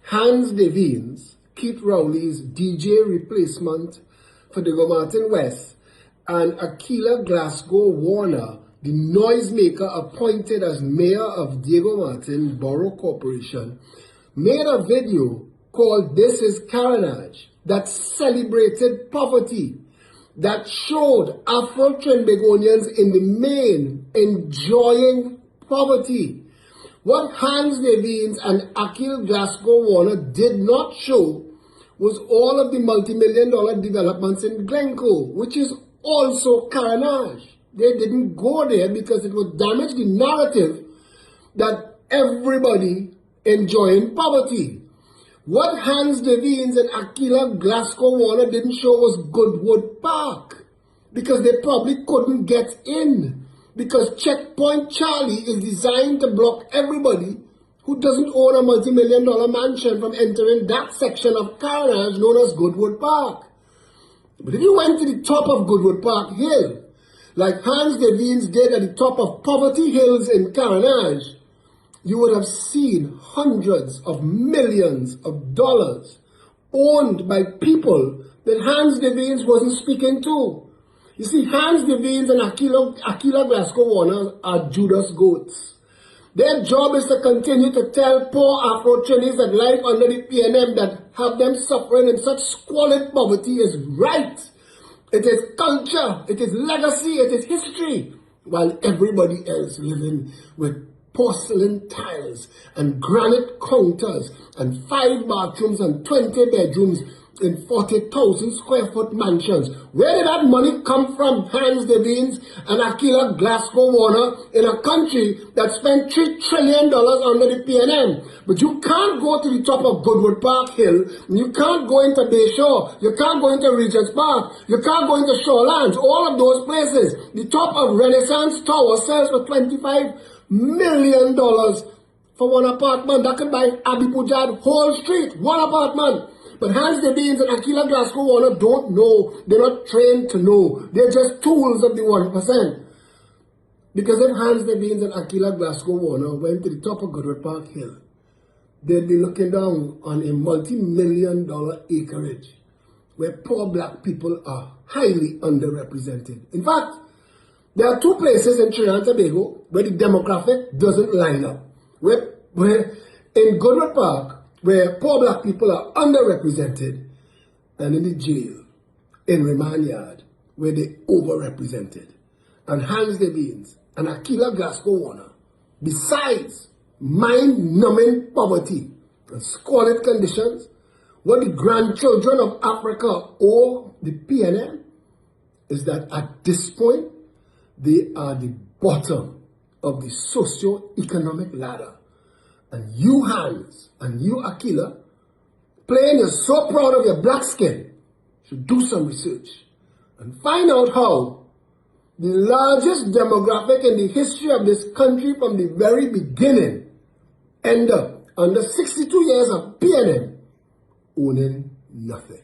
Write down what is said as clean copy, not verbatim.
Hans Devines, Keith Rowley's DJ replacement for Diego Martin West, and Aquila Glasgow Warner, the noisemaker appointed as mayor of Diego Martin Borough Corporation, made a video called This is Carnage that celebrated poverty, that showed Afro-Trinbagonians in the main enjoying poverty. What Hans Devines and Aquila Glasgow Warner did not show was all of the multi-million-dollar developments in Glencoe, which is also carnage. They didn't go there because it would damage the narrative that everybody enjoying poverty. What Hans Devines and Aquila Glasgow Warner didn't show was Goodwood Park, because they probably couldn't get in, because Checkpoint Charlie is designed to block everybody who doesn't own a multi-million-dollar mansion from entering that section of carnage known as Goodwood Park. But if you went to the top of Goodwood Park Hill, like Hans Devines did at the top of Poverty Hills in Carnage, you would have seen hundreds of millions of dollars owned by people that Hans Devines wasn't speaking to. You see, Hans Devines and Aquila Glasgow Warner are Judas goats. Their job is to continue to tell poor Afro-Trinis that life under the PNM that have them suffering in such squalid poverty is right. It is culture, it is legacy, it is history, while everybody else living with porcelain tiles and granite counters and 5 bathrooms and 20 bedrooms in 40,000 square foot mansions. Where did that money come from, Hans Devines and Aquila Glasgow Warner, in a country that spent $3 trillion under the PNM? But you can't go to the top of Goodwood Park Hill, and you can't go into Bayshore, you can't go into Regent's Park, you can't go into Shorelands, all of those places. The top of Renaissance Tower sells for $25 million for one apartment. That could buy Abbey Pujad whole street, one apartment. But Hans Devines and Aquila Glasgow Warner don't know. They're not trained to know. They're just tools of the 1%. Because if Hans Devines and Aquila Glasgow Warner went to the top of Goodwood Park Hill, they'd be looking down on a multi-million-dollar acreage where poor black people are highly underrepresented. In fact, there are 2 places in Trinidad and Tobago where the demographic doesn't line up. Where in Goodwood Park, where poor black people are underrepresented, and in the jail, in remand yard, where they're overrepresented. And Hans Devines and Aquila Glasgow Warner, besides mind-numbing poverty and squalid conditions, what the grandchildren of Africa owe the PNM is that at this point, they are the bottom of the socio-economic ladder. And you, Hans, and you, Aquila, playing you're so proud of your black skin, should do some research and find out how the largest demographic in the history of this country from the very beginning end up under 62 years of PNM owning nothing.